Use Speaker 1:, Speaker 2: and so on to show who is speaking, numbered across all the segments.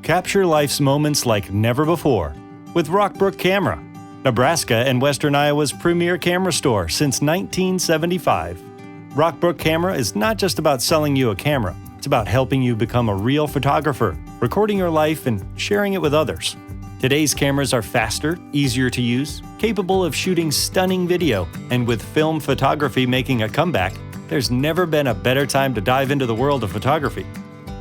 Speaker 1: Capture life's moments like never before with Rockbrook Camera, Nebraska and Western Iowa's premier camera store since 1975. Rockbrook Camera is not just about selling you a camera. It's about helping you become a real photographer, recording your life and sharing it with others. Today's cameras are faster, easier to use, capable of shooting stunning video, and with film photography making a comeback, there's never been a better time to dive into the world of photography.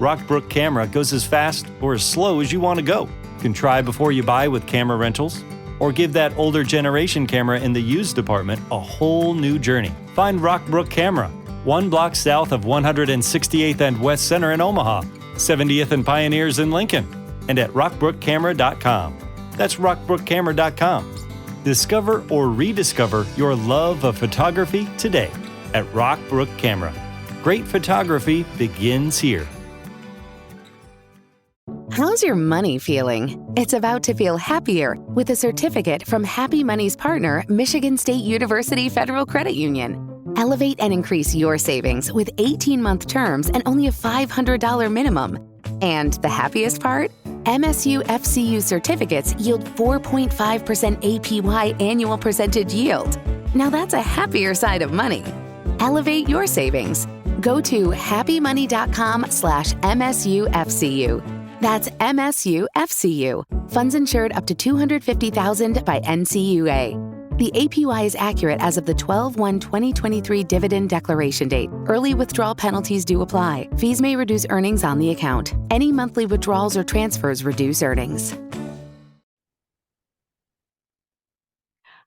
Speaker 1: Rockbrook Camera goes as fast or as slow as you want to go. You can try before you buy with camera rentals, or give that older generation camera in the used department a whole new journey. Find Rockbrook Camera, 1 block south of 168th and West Center in Omaha, 70th and Pioneers in Lincoln, and at rockbrookcamera.com. That's rockbrookcamera.com. Discover or rediscover your love of photography today at Rockbrook Camera. Great photography begins here.
Speaker 2: How's your money feeling? It's about to feel happier with a certificate from Happy Money's partner, Michigan State University Federal Credit Union. Elevate and increase your savings with 18-month terms and only a $500 minimum. And the happiest part? MSU FCU certificates yield 4.5% APY annual percentage yield. Now that's a happier side of money. Elevate your savings. Go to happymoney.com/MSUFCU. That's MSUFCU. Funds insured up to $250,000 by NCUA. The APY is accurate as of the 12/1/2023 dividend declaration date. Early withdrawal penalties do apply. Fees may reduce earnings on the account. Any monthly withdrawals or transfers reduce earnings.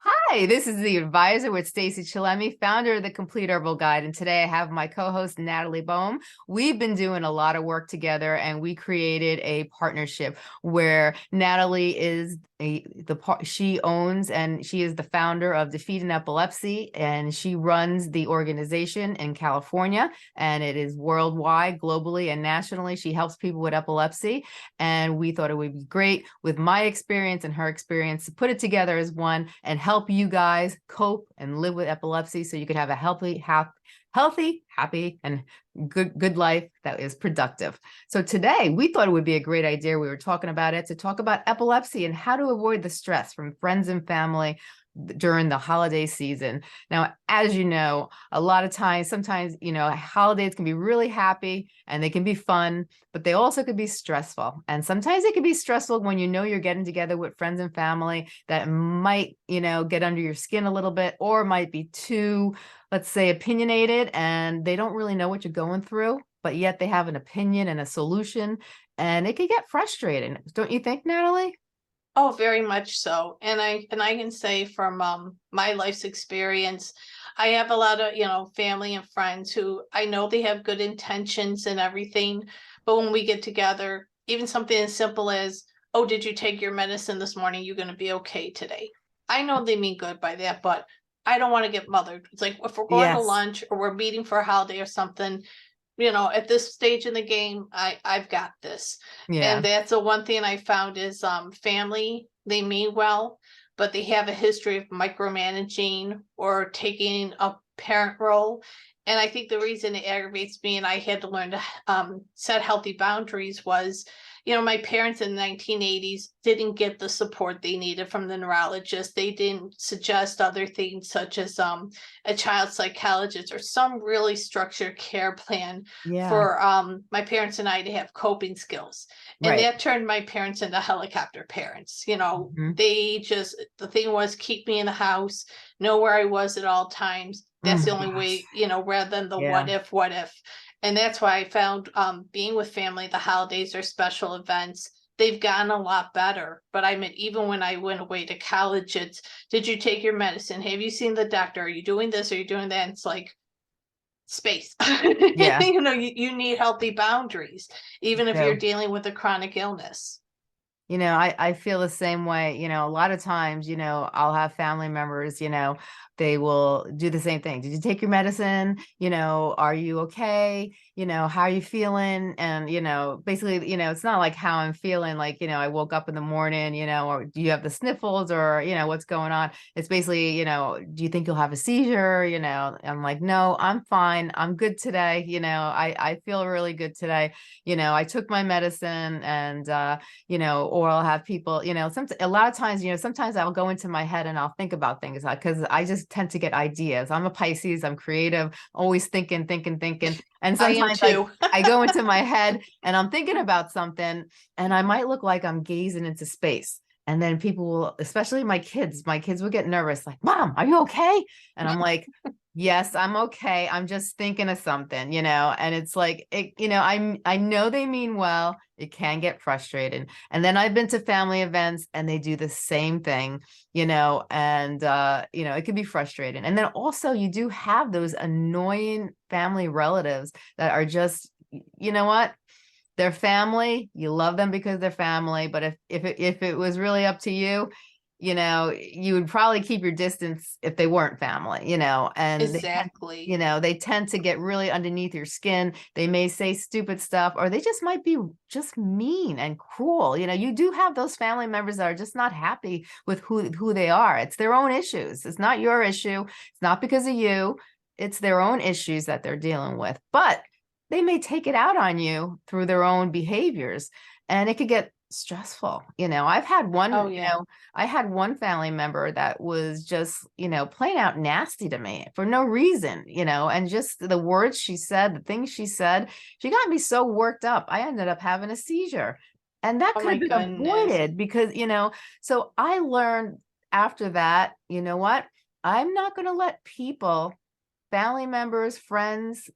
Speaker 3: Hi, this is The Advisor with Stacey Chillemi, founder of The Complete Herbal Guide. And today I have my co-host, Natalie Boehm. We've been doing a lot of work together, and we created a partnership where Natalie is she owns and she is the founder of Defeating Epilepsy, and she runs the organization in California, and it is worldwide, globally, and nationally. She helps people with epilepsy, and we thought it would be great with my experience and her experience to put it together as one and help you guys cope and live with epilepsy so you could have a healthy, happy, and good life that is productive. So today we thought it would be a great idea. We were talking about it to talk about epilepsy and how to avoid the stress from friends and family during the holiday season. Now, as you know, a lot of times, sometimes, holidays can be really happy and they can be fun, but they also could be stressful. And sometimes it can be stressful when you're getting together with friends and family that might, get under your skin a little bit, or might be too, let's say, opinionated, and they don't really know what you're going through, but yet they have an opinion and a solution, and it can get frustrating. Don't you think, Natalie?
Speaker 4: Oh, very much so. And I can say from my life's experience, I have a lot of, family and friends who I know they have good intentions and everything. But when we get together, even something as simple as, oh, did you take your medicine this morning? You're going to be okay today. I know they mean good by that, but I don't want to get mothered. It's like if we're going to lunch or we're meeting for a holiday or something, at this stage in the game, I've got this. Yeah. And that's the one thing I found is family, they mean well, but they have a history of micromanaging or taking a parent role. And I think the reason it aggravates me and I had to learn to set healthy boundaries was, my parents in the 1980s didn't get the support they needed from the neurologist. They didn't suggest other things such as a child psychologist or some really structured care plan for my parents and I to have coping skills. And that turned my parents into helicopter parents. They just, the thing was keep me in the house, know where I was at all times. That's the only way, rather than the what if. And that's why I found being with family, the holidays or special events, they've gotten a lot better. But I mean, even when I went away to college, it's, did you take your medicine? Have you seen the doctor? Are you doing this? Are you doing that? And it's like space. Yeah. You need healthy boundaries, even if you're dealing with a chronic illness.
Speaker 3: I feel the same way. A lot of times, I'll have family members, they will do the same thing. Did you take your medicine? Are you okay? how are you feeling? And, basically, it's not like how I'm feeling, like, I woke up in the morning, or do you have the sniffles, or, what's going on? It's basically, do you think you'll have a seizure? I'm like, no, I'm fine. I'm good today. I feel really good today. I took my medicine, and, or I'll have people, a lot of times, sometimes I'll go into my head and I'll think about things, because I just tend to get ideas. I'm a Pisces, I'm creative, always thinking. And
Speaker 4: I am
Speaker 3: sometimes
Speaker 4: too.
Speaker 3: I go into my head and I'm thinking about something, and I might look like I'm gazing into space. And then people will, especially my kids will get nervous, like, Mom, are you okay? And I'm like, yes, I'm okay. I'm just thinking of something, and it's like, I know they mean well. It can get frustrating. And then I've been to family events and they do the same thing, and, it can be frustrating. And then also you do have those annoying family relatives that are just, you know what? They're family. You love them because they're family. But if it was really up to you, you would probably keep your distance if they weren't family, and
Speaker 4: Exactly.
Speaker 3: they tend to get really underneath your skin. They may say stupid stuff, or they just might be just mean and cruel. You do have those family members that are just not happy with who they are. It's their own issues. It's not your issue. It's not because of you. It's their own issues that they're dealing with. But they may take it out on you through their own behaviors, and it could get stressful. I've had one,
Speaker 4: Oh yeah.
Speaker 3: I had one family member that was just, plain out nasty to me for no reason, and just the words she said, the things she said, she got me so worked up. I ended up having a seizure, and that
Speaker 4: Oh
Speaker 3: could
Speaker 4: my
Speaker 3: have been
Speaker 4: goodness.
Speaker 3: avoided because, so I learned after that, you know what? I'm not going to let people, family members, friends,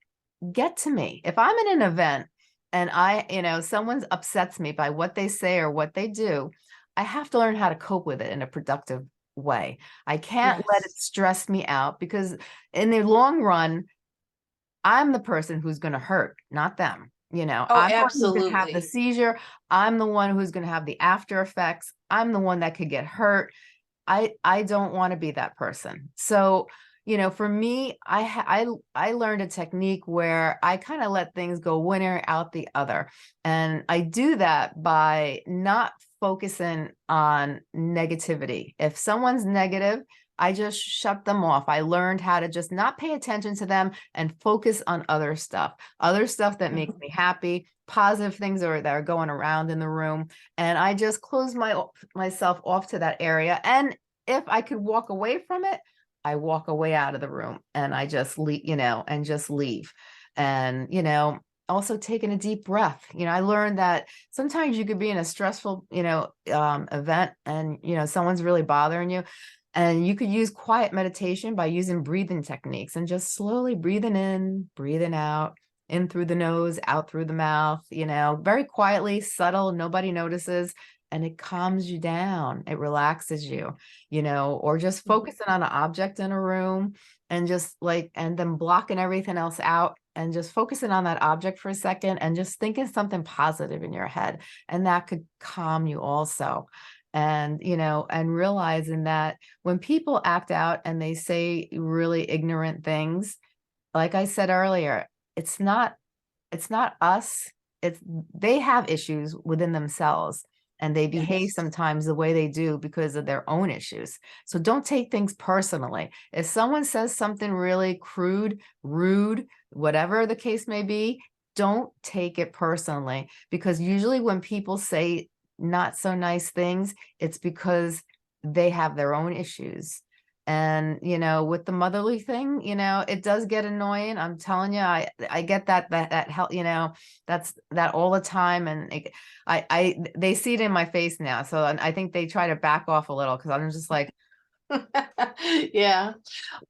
Speaker 3: get to me. If I'm in an event and someone upsets me by what they say or what they do, I have to learn how to cope with it in a productive way. I can't let it
Speaker 4: Yes.
Speaker 3: stress me out, because in the long run, I'm the person who's going to hurt, not them.
Speaker 4: Oh,
Speaker 3: I'm the one who's going to have the
Speaker 4: absolutely.
Speaker 3: seizure. I'm the one who's going to have the after effects. I'm the one that could get hurt. I don't want to be that person. So, for me, I learned a technique where I kind of let things go one ear out the other. And I do that by not focusing on negativity. If someone's negative, I just shut them off. I learned how to just not pay attention to them and focus on other stuff that makes
Speaker 4: Mhm.
Speaker 3: me happy, positive things that are going around in the room. And I just close myself off to that area. And if I could walk away from it, I walk away out of the room, and I just leave, and just leave. And, also taking a deep breath. I learned that sometimes you could be in a stressful, event, and, someone's really bothering you. And you could use quiet meditation by using breathing techniques and just slowly breathing in, breathing out, in through the nose, out through the mouth, very quietly, subtle, nobody notices. And it calms you down. It relaxes you, or just
Speaker 4: Mhm.
Speaker 3: focusing on an object in a room, and and then blocking everything else out and just focusing on that object for a second and just thinking something positive in your head. And that could calm you also. And, and realizing that when people act out and they say really ignorant things, like I said earlier, it's not us. It's they have issues within themselves, and they behave
Speaker 4: Yes.
Speaker 3: sometimes the way they do because of their own issues. So don't take things personally. If someone says something really crude, rude, whatever the case may be, don't take it personally, because usually when people say not so nice things, it's because they have their own issues. And, with the motherly thing, it does get annoying. I'm telling you, I get that help, that's that all the time. And they see it in my face now. So I think they try to back off a little, because I'm just like,
Speaker 4: Yeah.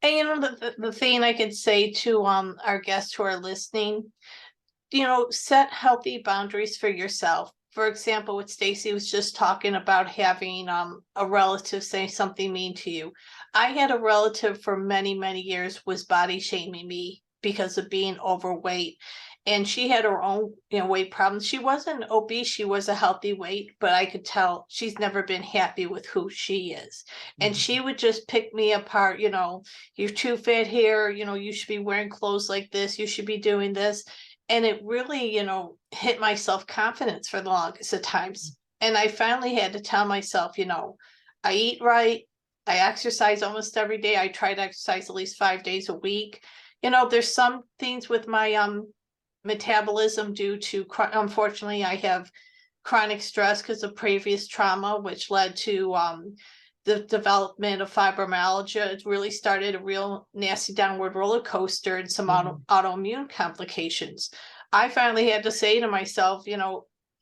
Speaker 4: And the thing I could say to our guests who are listening, set healthy boundaries for yourself. For example, what Stacey was just talking about, having a relative say something mean to you. I had a relative for many, many years was body shaming me because of being overweight. And she had her own, weight problems. She wasn't obese, she was a healthy weight, but I could tell she's never been happy with who she is. And she would just pick me apart, you're too fat here, you should be wearing clothes like this, you should be doing this. And it really, hit my self-confidence for the longest of times. And I finally had to tell myself, I eat right. I exercise almost every day. I try to exercise at least 5 days a week. There's some things with my metabolism due to, unfortunately, I have chronic stress because of previous trauma, which led to the development of fibromyalgia. It really started a real nasty downward roller coaster and some autoimmune complications. I finally had to say to myself,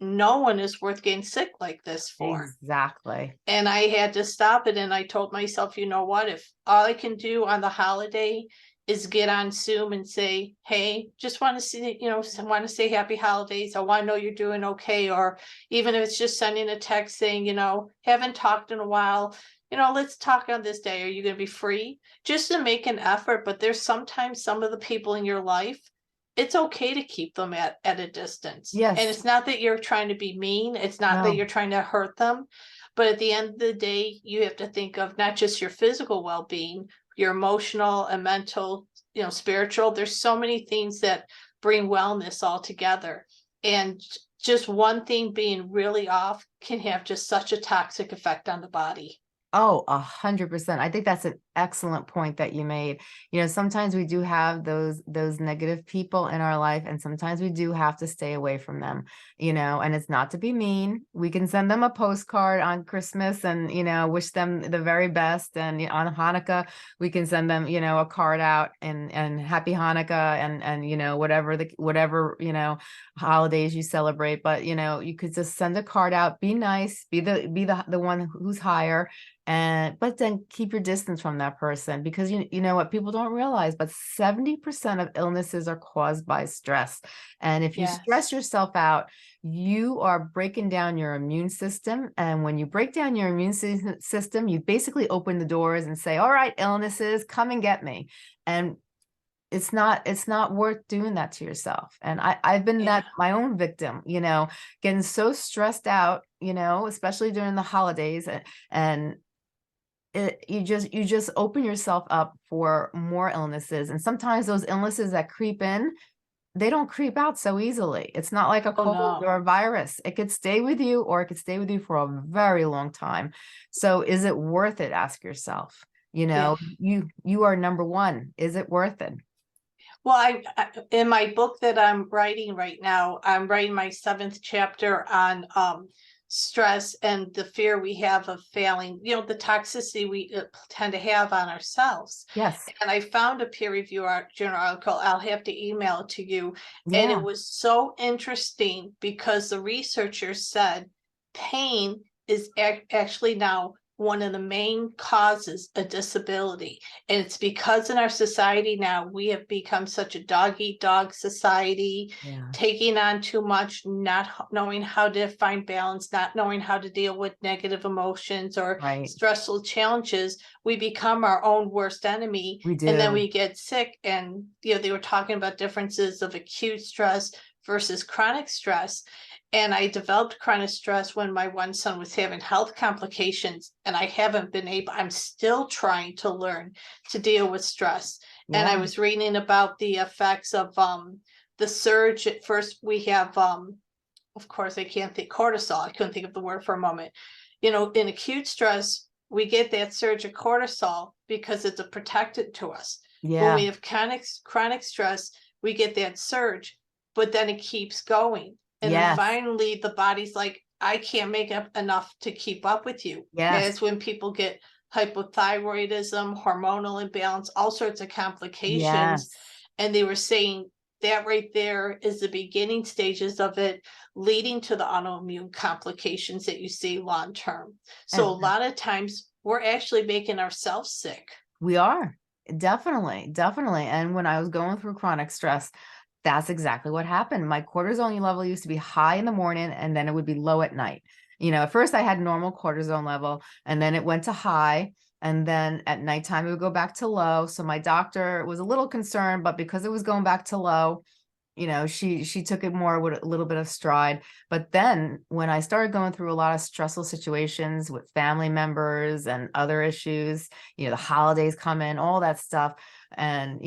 Speaker 4: no one is worth getting sick like this for.
Speaker 3: Exactly.
Speaker 4: And I had to stop it. And I told myself, you know what, if all I can do on the holiday is get on Zoom and say, hey, just want to see, want to say happy holidays. I want to know you're doing okay. Or even if it's just sending a text saying, haven't talked in a while, let's talk on this day. Are you going to be free? Just to make an effort. But there's sometimes some of the people in your life, it's okay to keep them at a distance.
Speaker 3: Yes.
Speaker 4: And it's not that you're trying to be mean. It's not that you're trying to hurt them. But at the end of the day, you have to think of not just your physical well-being, your emotional and mental, spiritual. There's so many things that bring wellness all together. And just one thing being really off can have just such a toxic effect on the body.
Speaker 3: Oh, 100%. I think that's an excellent point that you made. Sometimes we do have those negative people in our life, and sometimes we do have to stay away from them, and it's not to be mean. We can send them a postcard on Christmas and, wish them the very best. And on Hanukkah, we can send them, a card out and happy Hanukkah and whatever, holidays you celebrate. But, you could just send a card out, be nice, be the one who's higher. But then keep your distance from that person, because you know what people don't realize, but 70% of illnesses are caused by stress. And if you stress yourself out, you are breaking down your immune system. And when you break down your immune system, you basically open the doors and say, all right, illnesses, come and get me. And it's not worth doing that to yourself. And I've been my own victim, getting so stressed out, especially during the holidays, and you just open yourself up for more illnesses. And sometimes those illnesses that creep in, they don't creep out so easily. It's not like a cold or a virus. It could stay with you, or it could stay with you for a very long time. So is it worth it? Ask yourself. You are number one. Is it worth it?
Speaker 4: Well, I in my book that I'm writing right now, I'm writing my 7th chapter on stress and the fear we have of failing, the toxicity we tend to have on ourselves.
Speaker 3: Yes.
Speaker 4: And I found a peer review journal article. I'll have to email it to you. And it was so interesting because the researchers said pain is actually now one of the main causes of disability. And it's because in our society now, we have become such a dog-eat-dog society, taking on too much, not knowing how to find balance, not knowing how to deal with negative emotions or stressful challenges. We become our own worst enemy.
Speaker 3: We do.
Speaker 4: And then we get sick. And, they were talking about differences of acute stress versus chronic stress. And I developed chronic stress when my one son was having health complications, and I haven't been able, I'm still trying to learn to deal with stress. And I was reading about the effects of the surge. At first we have, of course, I can't think cortisol. I couldn't think of the word for a moment. In acute stress, we get that surge of cortisol because it's a protectant to us. When we have chronic stress, we get that surge, but then it keeps going. And then finally the body's like, I can't make up enough to keep up with you. That's when people get hypothyroidism, hormonal imbalance, all sorts of complications. And they were saying that right there is the beginning stages of it, leading to the autoimmune complications that you see long term. So a lot of times we're actually making ourselves sick.
Speaker 3: We are. Definitely. And when I was going through chronic stress, that's exactly what happened. My cortisol level used to be high in the morning, and then it would be low at night. At first I had normal cortisol level, and then it went to high, and then at nighttime it would go back to low. So my doctor was a little concerned, but because it was going back to low, she took it more with a little bit of stride. But then when I started going through a lot of stressful situations with family members and other issues, the holidays come in, all that stuff. And,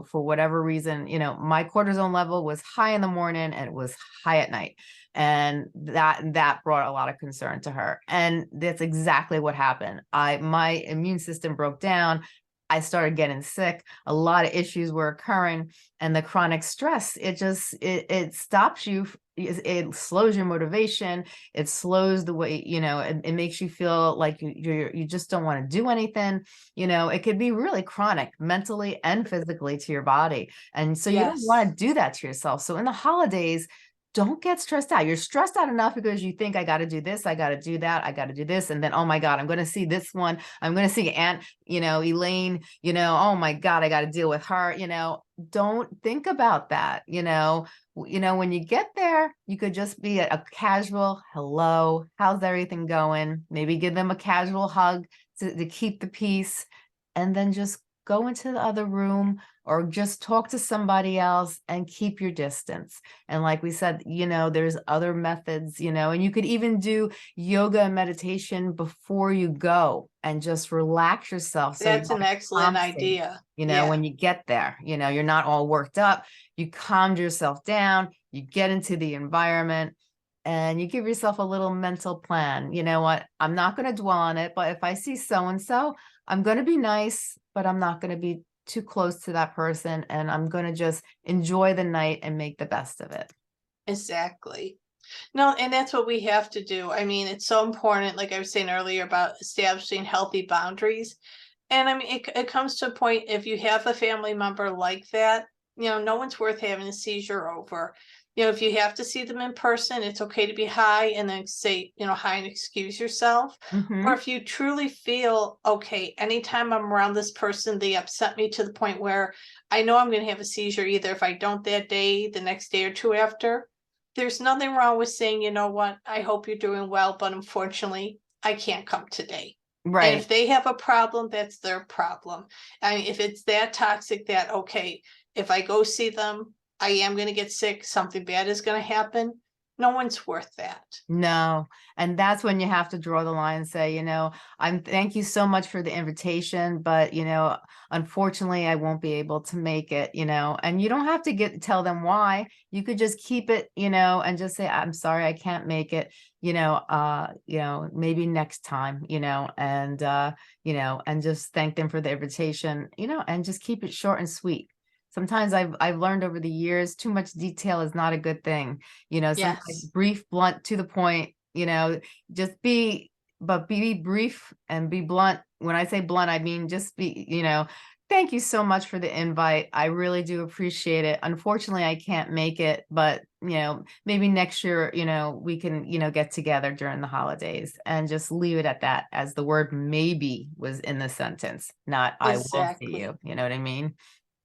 Speaker 3: for whatever reason, my cortisone level was high in the morning and it was high at night. And that brought a lot of concern to her. And that's exactly what happened. My immune system broke down. I started getting sick. A lot of issues were occurring, and the chronic stress, it stops you. It slows your motivation. It slows the way, it makes you feel like you just don't want to do anything. It could be really chronic mentally and physically to your body. And so you don't want to do that to yourself. So in the holidays, don't get stressed out. You're stressed out enough because you think, I got to do this, I got to do that, I got to do this. And then, oh my God, I'm going to see this one. I'm going to see Aunt, Elaine, oh my God, I got to deal with her. Don't think about that. When you get there, you could just be a casual, hello, how's everything going? Maybe give them a casual hug to keep the peace, and then just go into the other room or just talk to somebody else and keep your distance. And like we said, there's other methods, and you could even do yoga and meditation before you go and just relax yourself. So
Speaker 4: that's an excellent idea.
Speaker 3: When you get there, you're not all worked up, you calmed yourself down, you get into the environment, and you give yourself a little mental plan. You know what? I'm not going to dwell on it, but if I see so-and-so, I'm going to be nice, but I'm not going to be too close to that person. And I'm going to just enjoy the night and make the best of it.
Speaker 4: Exactly. No, and that's what we have to do. I mean, it's so important, like I was saying earlier, about establishing healthy boundaries. And I mean, it comes to a point, if you have a family member like that, no one's worth having a seizure over. If you have to see them in person, it's okay to be high and then say, hi and excuse yourself.
Speaker 3: Mm-hmm.
Speaker 4: Or if you truly feel, okay, anytime I'm around this person, they upset me to the point where I know I'm going to have a seizure, either if I don't that day, the next day or two after. There's nothing wrong with saying, you know what, I hope you're doing well, but unfortunately, I can't come today.
Speaker 3: Right.
Speaker 4: And if they have a problem, that's their problem. I mean, if it's that toxic that, okay, if I go see them, I am going to get sick, something bad is going to happen. No one's worth that.
Speaker 3: No. And that's when you have to draw the line and say, thank you so much for the invitation, but, unfortunately, I won't be able to make it, and you don't have to tell them why. You could just keep it, and just say, I'm sorry, I can't make it, maybe next time, and just thank them for the invitation, and just keep it short and sweet. Sometimes I've learned over the years, too much detail is not a good thing. Sometimes brief, blunt, to the point, just be brief and be blunt. When I say blunt, I mean, just be, thank you so much for the invite. I really do appreciate it. Unfortunately, I can't make it, but, maybe next year, we can, get together during the holidays, and just leave it at that, as the word maybe was in the sentence, not I will see you. You know what I mean?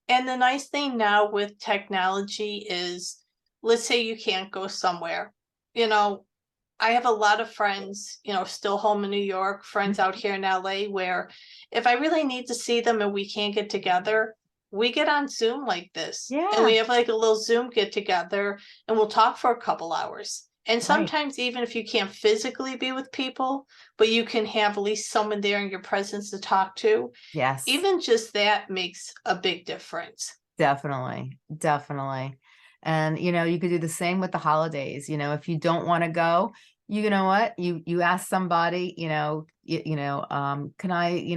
Speaker 4: And the nice thing now with technology is, let's say you can't go somewhere. I have a lot of friends, still home in New York, friends out here in LA, where if I really need to see them and we can't get together, we get on Zoom like this.
Speaker 3: Yeah.
Speaker 4: And we have like a little Zoom get together and we'll talk for a couple hours. And sometimes even if you can't physically be with people, but you can have at least someone there in your presence to talk to.
Speaker 3: Yes.
Speaker 4: Even just that makes a big difference.
Speaker 3: Definitely. Definitely. And, you could do the same with the holidays. If you don't want to go, you know what, you ask somebody, can I,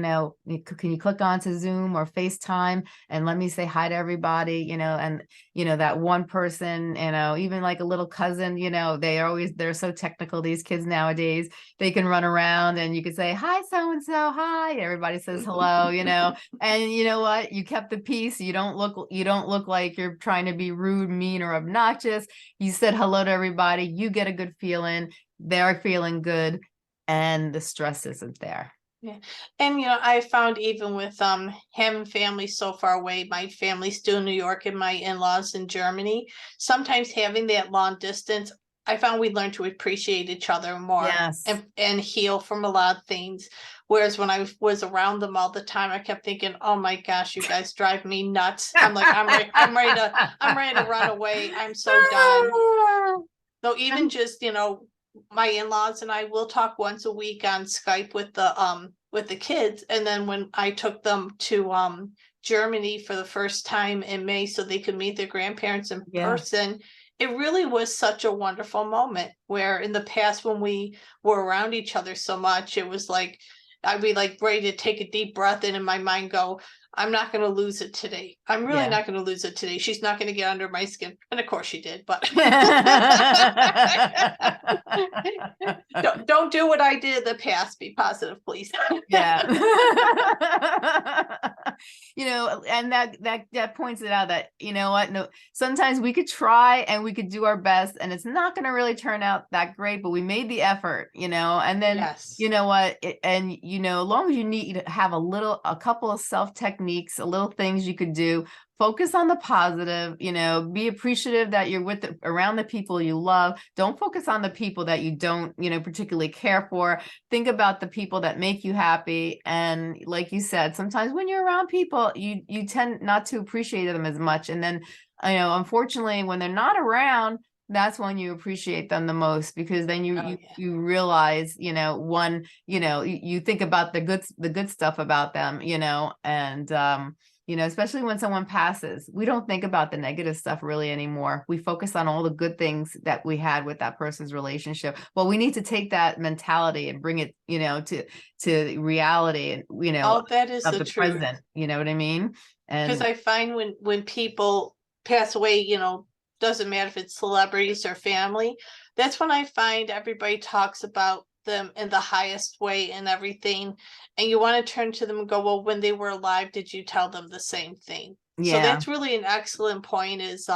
Speaker 3: can you click onto Zoom or FaceTime and let me say hi to everybody, and, that one person, even like a little cousin, they're so technical, these kids nowadays, they can run around and you could say, hi, so-and-so, hi. Everybody says hello, and you know what, you kept the peace. You don't look like you're trying to be rude, mean, or obnoxious. You said hello to everybody. You get a good feeling. They're feeling good, and the stress isn't there.
Speaker 4: Yeah. And I found even with having family so far away, my family's still in New York and my in-laws in Germany, sometimes having that long distance, I found we learned to appreciate each other more
Speaker 3: Yes.
Speaker 4: and heal from a lot of things. Whereas when I was around them all the time, I kept thinking, oh my gosh, you guys drive me nuts. I'm like, I'm ready to run away. I'm so done. So even just, my in-laws and I will talk once a week on Skype with the kids. And then when I took them to Germany for the first time in May so they could meet their grandparents in person, it really was such a wonderful moment, where in the past when we were around each other so much, it was like I'd be like ready to take a deep breath in my mind go, I'm not going to lose it today. I'm really not going to lose it today. She's not going to get under my skin. And of course she did, but don't do what I did in the past. Be positive, please.
Speaker 3: Yeah. And that points it out that, no, sometimes we could try and we could do our best and it's not going to really turn out that great, but we made the effort, and then, you know what, as long as you need to have a couple of self techniques, a little things you could do, focus on the positive, be appreciative that you're around the people you love. Don't focus on the people that you don't, particularly care for. Think about the people that make you happy. And like you said, sometimes when you're around people, you tend not to appreciate them as much. And then, unfortunately, when they're not around, that's when you appreciate them the most, because then you realize, you think about the good stuff about them, and especially when someone passes, we don't think about the negative stuff really anymore. We focus on all the good things that we had with that person's relationship. Well, we need to take that mentality and bring it, to reality, and,
Speaker 4: that is
Speaker 3: of
Speaker 4: the
Speaker 3: the
Speaker 4: truth.
Speaker 3: present, you know what I mean? And
Speaker 4: because I find when people pass away, doesn't matter if it's celebrities or family, that's when I find everybody talks about them in the highest way and everything. And you want to turn to them and go, well, when they were alive, did you tell them the same thing? So that's really an excellent point, is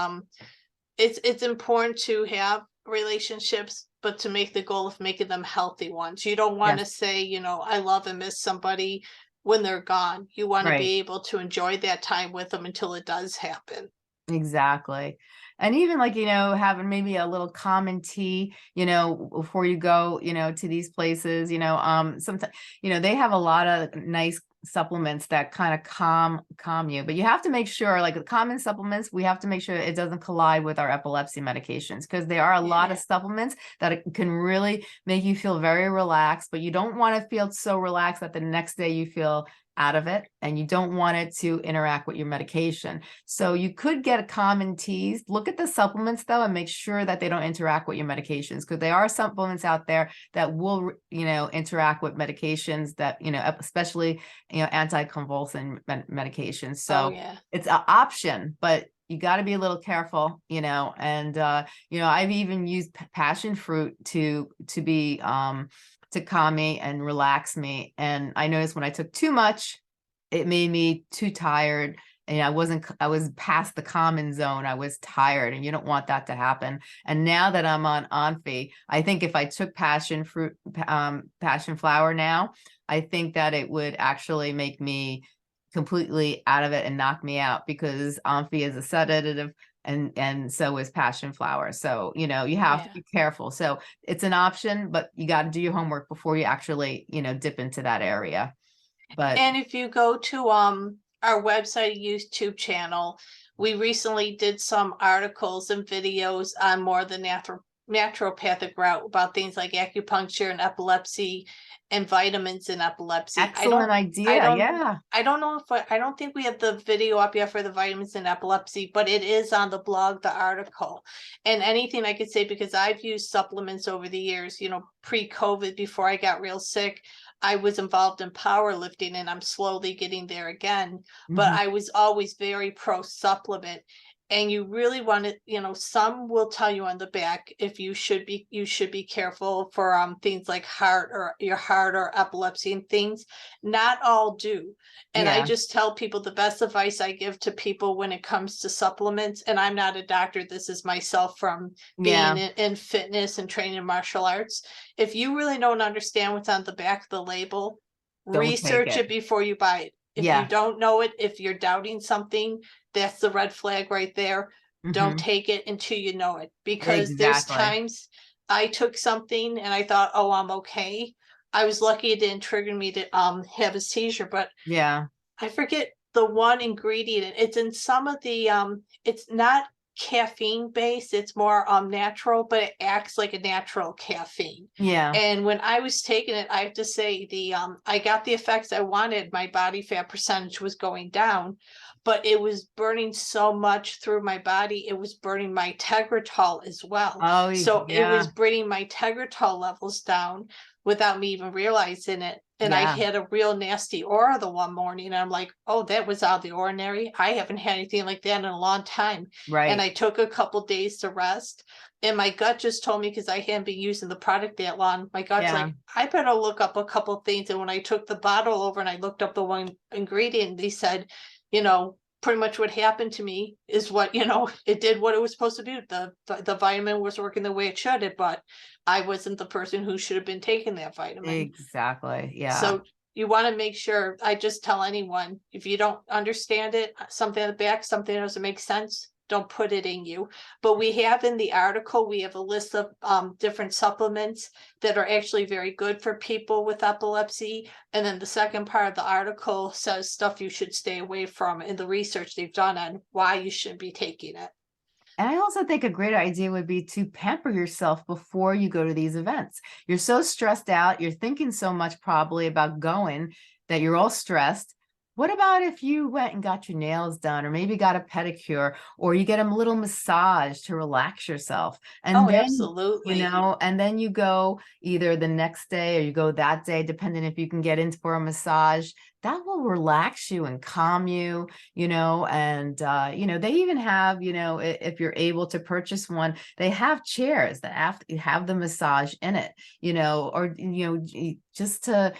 Speaker 4: it's important to have relationships, but to make the goal of making them healthy ones. You don't want to say, I love and miss somebody when they're gone. You want to be able to enjoy that time with them until it does happen.
Speaker 3: Exactly. And even like, having maybe a little common tea, before you go, to these places, sometimes, they have a lot of nice supplements that kind of calm you, but you have to make sure, like the common supplements, we have to make sure it doesn't collide with our epilepsy medications, because there are a lot of supplements that can really make you feel very relaxed, but you don't want to feel so relaxed that the next day you feel out of it, and you don't want it to interact with your medication. So you could get a common teas. Look at the supplements though, and make sure that they don't interact with your medications, because there are supplements out there that will, interact with medications that, especially, anticonvulsant medications. So it's an option, but you got to be a little careful, and, I've even used passion fruit to be, to calm me and relax me. And I noticed when I took too much, it made me too tired. And I was past the common zone. I was tired, and you don't want that to happen. And now that I'm on Onfi, I think if I took passion flower now, I think that it would actually make me completely out of it and knock me out, because Onfi is a sedative, and so is passion flower. So, you have to be careful. So it's an option, but you got to do your homework before you actually, dip into that area. And
Speaker 4: if you go to our website, YouTube channel, we recently did some articles and videos on more the naturopathic route about things like acupuncture and epilepsy and vitamins in epilepsy.
Speaker 3: Excellent idea.
Speaker 4: I don't know if I don't think we have the video up yet for the vitamins in epilepsy, but it is on the blog, the article. And anything I could say, because I've used supplements over the years, pre-COVID, before I got real sick, I was involved in powerlifting, and I'm slowly getting there again. But I was always very pro supplement. And you really want to, some will tell you on the back if you should be careful for things like your heart or epilepsy and things. Not all do. And I just tell people, the best advice I give to people when it comes to supplements, and I'm not a doctor, this is myself from being in fitness and training in martial arts. If you really don't understand what's on the back of the label, research it before you buy it. If you don't know it, if you're doubting something, that's the red flag right there. Don't
Speaker 3: Mhm.
Speaker 4: take it until you know it, because there's
Speaker 3: Exactly.
Speaker 4: times I took something and I thought, oh, I'm okay. I was lucky it didn't trigger me to have a seizure, but
Speaker 3: Yeah.
Speaker 4: I forget the one ingredient. It's in some of the it's not caffeine based, it's more natural, but it acts like a natural caffeine.
Speaker 3: Yeah.
Speaker 4: And when I was taking it, I have to say the I got the effects I wanted. My body fat percentage was going down, but it was burning so much through my body. It was burning my tegretol as well.
Speaker 3: Oh,
Speaker 4: So it was
Speaker 3: yeah.
Speaker 4: bringing my tegretol levels down without me even realizing it. And I
Speaker 3: Yeah.
Speaker 4: had a real nasty aura the one morning. And I'm like, oh, that was out of the ordinary. I haven't had anything like that in a long time. And
Speaker 3: Right.
Speaker 4: I took a couple days to rest. And my gut just told me, because I hadn't been using the product that long, my gut's
Speaker 3: Yeah.
Speaker 4: like, I better look up a couple things. And when I took the bottle over and I looked up the one ingredient, they said, you know, pretty much what happened to me is what, you know, it did what it was supposed to do. The vitamin was working the way it should, but I wasn't the person who should have been taking that vitamin.
Speaker 3: Exactly. Yeah.
Speaker 4: So you want to make sure, I just tell anyone, if you don't understand it, something at the back, something that doesn't make sense, don't put it in you. But we have in the article, we have a list of different supplements that are actually very good for people with epilepsy. And then the second part of the article says stuff you should stay away from in the research they've done on why you shouldn't be taking it.
Speaker 3: And I also think a great idea would be to pamper yourself before you go to these events. You're so stressed out, you're thinking so much probably about going that you're all stressed. What about if you went and got your nails done, or maybe got a pedicure, or you get a little massage to relax yourself? And
Speaker 4: Oh,
Speaker 3: then,
Speaker 4: absolutely.
Speaker 3: and then you go either the next day or you go that day, depending if you can get in for a massage. That will relax you and calm you, and they even have, if you're able to purchase one, they have chairs that have the massage in it, or just to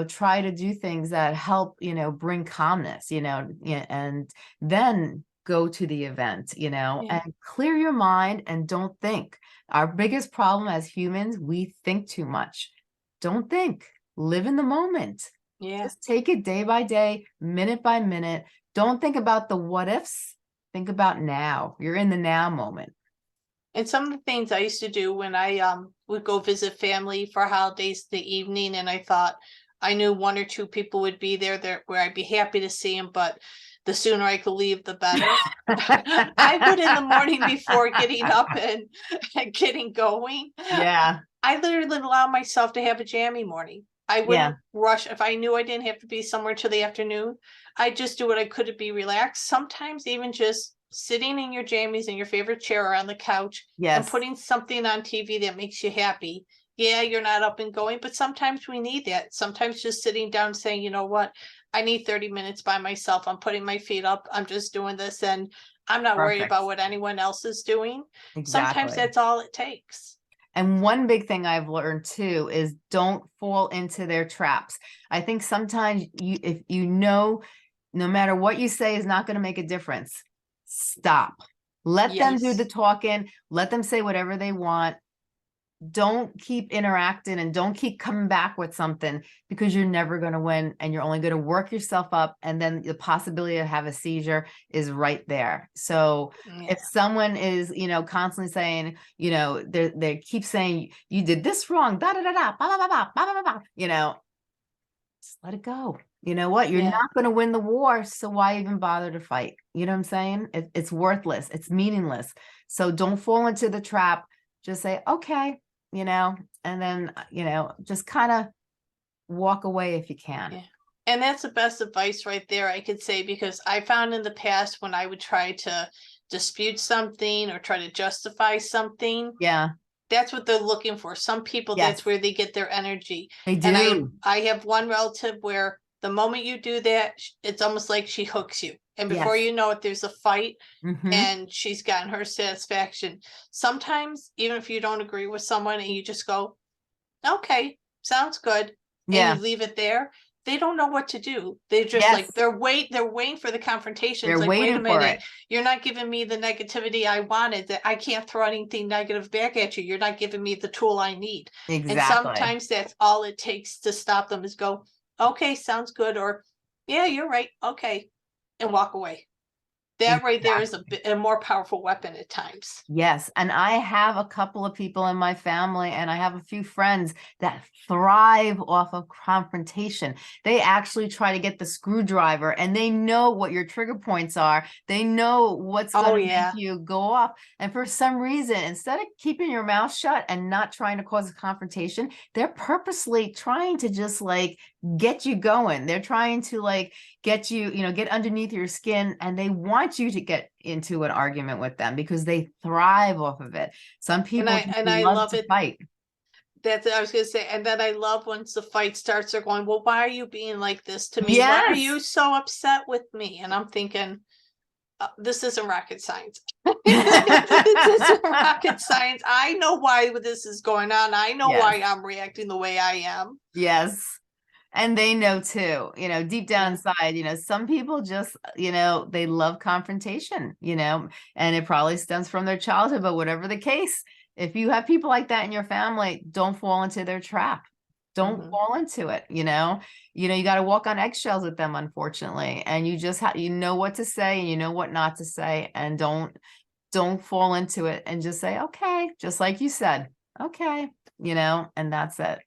Speaker 3: try to do things that help bring calmness, and then go to the event,
Speaker 4: Yeah.
Speaker 3: and clear your mind and don't think. Our biggest problem as humans, we think too much. Don't think, live in the moment.
Speaker 4: Yeah.
Speaker 3: Just take it day by day, minute by minute. Don't think about the what ifs. Think about now. You're in the now moment.
Speaker 4: And some of the things I used to do when I would go visit family for holidays in the evening, and I thought I knew one or two people would be there where I'd be happy to see them, but the sooner I could leave, the better. I would, in the morning before getting up and getting going,
Speaker 3: Yeah.
Speaker 4: I literally allow myself to have a jammy morning. I
Speaker 3: Yeah.
Speaker 4: wouldn't rush. If I knew I didn't have to be somewhere till the afternoon, I'd just do what I could to be relaxed. Sometimes even just sitting in your jammies in your favorite chair or on the couch and
Speaker 3: Yes.
Speaker 4: putting something on TV that makes you happy. Yeah, you're not up and going, but sometimes we need that. Sometimes just sitting down saying, you know what, I need 30 minutes by myself. I'm putting my feet up. I'm just doing this, and I'm not worried
Speaker 3: Perfect.
Speaker 4: about what anyone else is doing. Sometimes
Speaker 3: Exactly.
Speaker 4: that's all it takes.
Speaker 3: And one big thing I've learned too is don't fall into their traps. I think sometimes if no matter what you say is not going to make a difference, stop. Let them do the
Speaker 4: Yes.
Speaker 3: talking. Let them say whatever they want. Don't keep interacting and don't keep coming back with something, because you're never going to win and you're only going to work yourself up, and then the possibility of have a seizure is right there. So
Speaker 4: Yeah.
Speaker 3: if someone is constantly saying, they keep saying you did this wrong, da da da da, blah blah blah blah blah blah blah, just let it go. You know what, you're
Speaker 4: Yeah.
Speaker 3: not going to win the war, so why even bother to fight? You know what I'm saying? It's worthless, it's meaningless. So don't fall into the trap. Just say okay, and then just kind of walk away if you can.
Speaker 4: Yeah. And that's the best advice right there, I could say, because I found in the past when I would try to dispute something or try to justify something,
Speaker 3: Yeah.
Speaker 4: that's what they're looking for. Some people,
Speaker 3: Yes,
Speaker 4: that's where they get their energy.
Speaker 3: they
Speaker 4: And
Speaker 3: do.
Speaker 4: I have one relative where the moment you do that, it's almost like she hooks you. And before
Speaker 3: Yes.
Speaker 4: you know it, there's a fight
Speaker 3: Mm-hmm.
Speaker 4: and she's gotten her satisfaction. Sometimes, even if you don't agree with someone and you just go, okay, sounds good, and you
Speaker 3: Yeah.
Speaker 4: leave it there, they don't know what to do. They're just
Speaker 3: Yes,
Speaker 4: like, they're waiting for the confrontation. It's
Speaker 3: they're
Speaker 4: like, wait a
Speaker 3: waiting for it.
Speaker 4: minute, you're not giving me the negativity I wanted, that I can't throw anything negative back at you. You're not giving me the tool I need. And
Speaker 3: Exactly.
Speaker 4: sometimes that's all it takes to stop them, is go, okay, sounds good, or yeah, you're right, okay, and walk away. That right there is
Speaker 3: Exactly.
Speaker 4: a more powerful weapon at times.
Speaker 3: Yes. And I have a couple of people in my family, and I have a few friends that thrive off of confrontation. They actually try to get the screwdriver, and they know what your trigger points are. They know what's
Speaker 4: Oh
Speaker 3: going to make
Speaker 4: yeah.
Speaker 3: you go off. And for some reason, instead of keeping your mouth shut and not trying to cause a confrontation, they're purposely trying to just like get you going. They're trying to like get you, get underneath your skin, and they want you to get into an argument with them because they thrive off of it. Some people just
Speaker 4: I
Speaker 3: love
Speaker 4: love
Speaker 3: to
Speaker 4: it.
Speaker 3: fight.
Speaker 4: That's what I was gonna say. And then I love once the fight starts, they're going, well, why are you being like this to me? Why are
Speaker 3: Yes.
Speaker 4: you so upset with me? And I'm thinking, this isn't rocket science. This isn't rocket science. I know why this is going on. I know
Speaker 3: Yes.
Speaker 4: why I'm reacting the way I am.
Speaker 3: Yes. And they know too, deep down
Speaker 4: Yeah.
Speaker 3: inside, some people just, they love confrontation, and it probably stems from their childhood, but whatever the case, if you have people like that in your family, don't fall into their trap. Don't
Speaker 4: Mhm.
Speaker 3: fall into it, you got to walk on eggshells with them, unfortunately. And you just have, what to say and you know what not to say, and don't fall into it, and just say, okay, just like you said, okay, and that's it.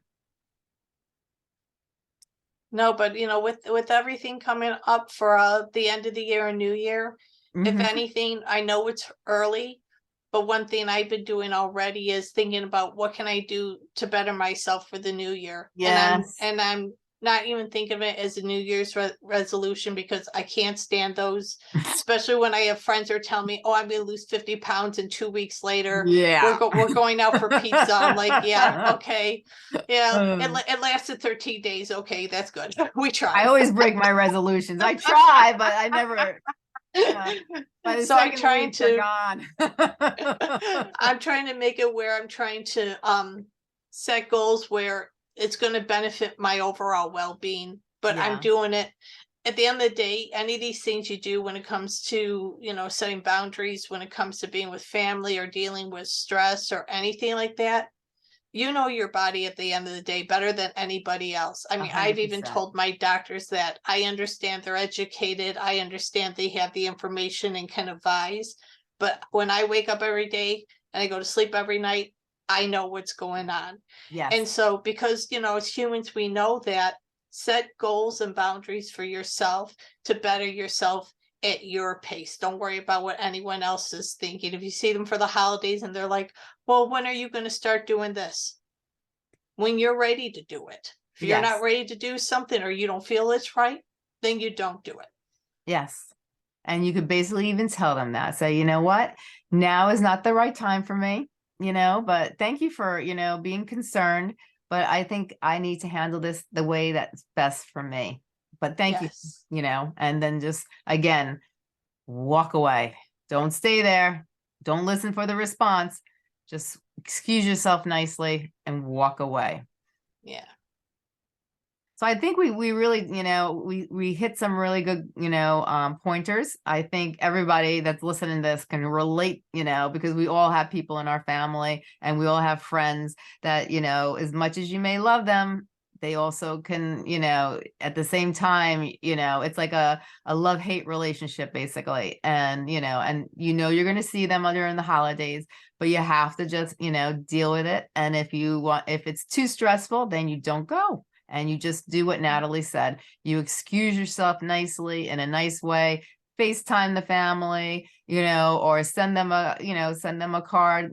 Speaker 4: No, but with everything coming up for the end of the year and New Year, if
Speaker 3: Mhm.
Speaker 4: anything, I know it's early, but one thing I've been doing already is thinking about what can I do to better myself for the new year.
Speaker 3: Yes.
Speaker 4: And I'm not even thinking of it as a New Year's resolution, because I can't stand those, especially when I have friends who are telling me, "Oh, I'm going to lose 50 pounds," and 2 weeks later,
Speaker 3: Yeah.
Speaker 4: we're going out for pizza. I'm like, yeah, okay. Yeah,
Speaker 3: Um,
Speaker 4: it lasted 13 days. Okay, that's good. We
Speaker 3: I
Speaker 4: tried.
Speaker 3: always break my resolutions. I try, but I never, by the
Speaker 4: So I'm
Speaker 3: second
Speaker 4: trying
Speaker 3: week, they're
Speaker 4: to
Speaker 3: gone.
Speaker 4: I'm trying to make it where I'm trying to set goals where it's going to benefit my overall well-being, but I'm
Speaker 3: Yeah.
Speaker 4: doing it at the end of the day. Any of these things you do when it comes to, setting boundaries, when it comes to being with family or dealing with stress or anything like that, your body at the end of the day better than anybody else. I mean, I've even
Speaker 3: 100%.
Speaker 4: told my doctors that I understand they're educated. I understand they have the information and can advise. But when I wake up every day and I go to sleep every night, I know what's going on.
Speaker 3: Yes.
Speaker 4: And so, because, as humans, we know that, set goals and boundaries for yourself to better yourself at your pace. Don't worry about what anyone else is thinking. If you see them for the holidays and they're like, well, when are you going to start doing this? When you're ready to do it. If you're not
Speaker 3: Yes.
Speaker 4: ready to do something or you don't feel it's right, then you don't do it.
Speaker 3: Yes. And you could basically even tell them that. Say, you know what? Now is not the right time for me, but thank you for, being concerned. But I think I need to handle this the way that's best for me. But thank you,
Speaker 4: Yes.
Speaker 3: and then just again, walk away. Don't stay there. Don't listen for the response. Just excuse yourself nicely and walk away.
Speaker 4: Yeah.
Speaker 3: So I think we really, we hit some really good, pointers. I think everybody that's listening to this can relate, because we all have people in our family and we all have friends that, as much as you may love them, they also can, at the same time, it's like a love-hate relationship basically. And, you're going to see them during the holidays, but you have to just, deal with it. And if it's too stressful, then you don't go. And you just do what Natalie said. You excuse yourself nicely in a nice way, FaceTime the family, or send them a card,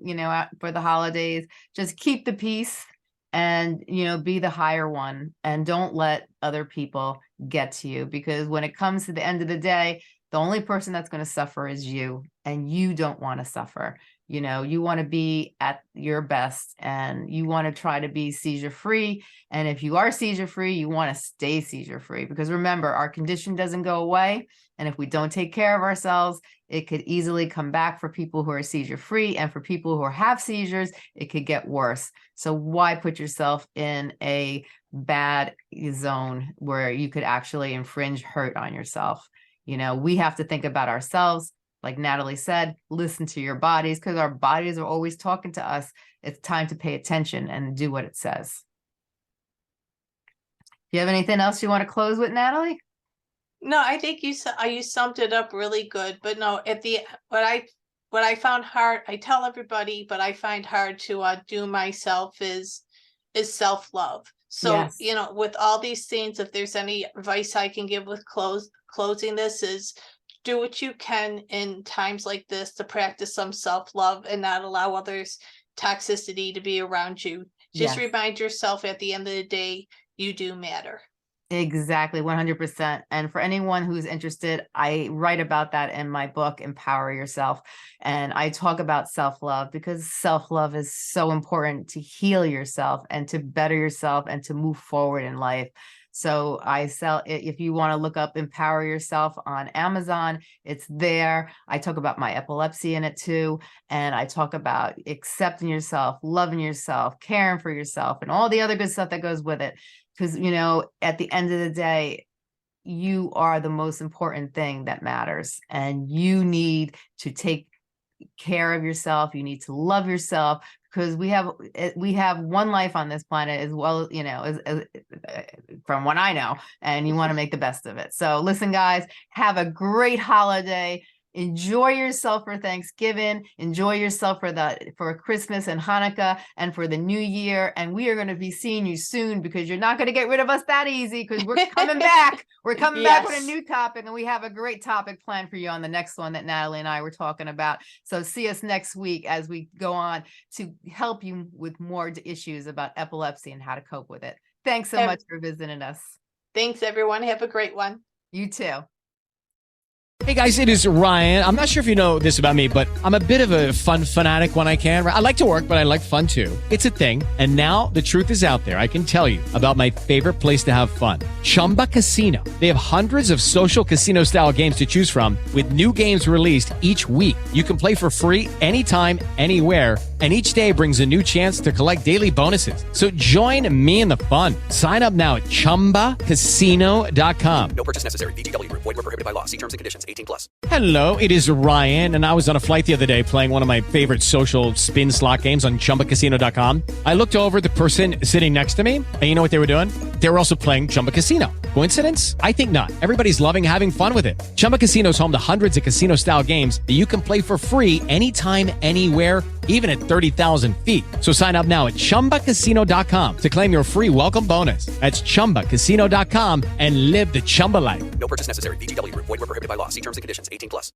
Speaker 3: for the holidays. Just keep the peace and, be the higher one, and don't let other people get to you, because when it comes to the end of the day, the only person that's going to suffer is you, and you don't want to suffer. You want to be at your best, and you want to try to be seizure free. And if you are seizure free, you want to stay seizure free, because remember, our condition doesn't go away. And if we don't take care of ourselves, it could easily come back for people who are seizure free. And for people who have seizures, it could get worse. So why put yourself in a bad zone where you could actually hurt on yourself? We have to think about ourselves. Like Natalie said, listen to your bodies, because our bodies are always talking to us. It's time to pay attention and do what it says. Do you have anything else you want to close with, Natalie?
Speaker 4: No, I think you summed it up really good. But no, what I found hard, I tell everybody, but I find hard to do myself is self-love. So,
Speaker 3: Yes.
Speaker 4: with all these things, if there's any advice I can give with closing this is do what you can in times like this to practice some self-love and not allow others' toxicity to be around you. Just
Speaker 3: Yes.
Speaker 4: remind yourself at the end of the day, you do matter.
Speaker 3: Exactly, 100%. And for anyone who's interested, I write about that in my book, Empower Yourself. And I talk about self-love because self-love is so important to heal yourself and to better yourself and to move forward in life. So if you want to look up Empower Yourself on Amazon, it's there. I talk about my epilepsy in it too. And I talk about accepting yourself, loving yourself, caring for yourself, and all the other good stuff that goes with it. Because, at the end of the day, you are the most important thing that matters. And you need to take care of yourself. You need to love yourself because we have one life on this planet as well, as from what I know, and you want to make the best of it. So listen, guys, have a great holiday. Enjoy yourself for Thanksgiving, enjoy yourself for Christmas and Hanukkah and for the new year. And we are going to be seeing you soon because you're not going to get rid of us that easy because we're coming back. We're coming back with a new topic, and we have a great topic planned for you on the next one that Natalie and I were talking about. So see us next week as we go on to help you with more issues about epilepsy and how to cope with it. Thanks so much for visiting us.
Speaker 4: Thanks, everyone. Have a great one.
Speaker 3: You too.
Speaker 5: Hey guys, it is Ryan. I'm not sure if you know this about me, but I'm a bit of a fun fanatic when I can. I like to work, but I like fun too. It's a thing. And now the truth is out there. I can tell you about my favorite place to have fun. Chumba Casino. They have hundreds of social casino style games to choose from with new games released each week. You can play for free anytime, anywhere. And each day brings a new chance to collect daily bonuses. So join me in the fun. Sign up now at ChumbaCasino.com.
Speaker 6: No purchase necessary. VGW Group. Void where prohibited by law. See terms and conditions. 18+.
Speaker 5: Hello, it is Ryan, and I was on a flight the other day playing one of my favorite social spin slot games on ChumbaCasino.com. I looked over at the person sitting next to me, and you know what they were doing? They were also playing Chumba Casino. Coincidence? I think not. Everybody's loving having fun with it. Chumba Casino is home to hundreds of casino-style games that you can play for free anytime, anywhere, even at 30,000 feet. So sign up now at ChumbaCasino.com to claim your free welcome bonus. That's ChumbaCasino.com and live the Chumba life.
Speaker 6: No purchase necessary. VGW Group. Void where prohibited by law. See terms and conditions. 18+.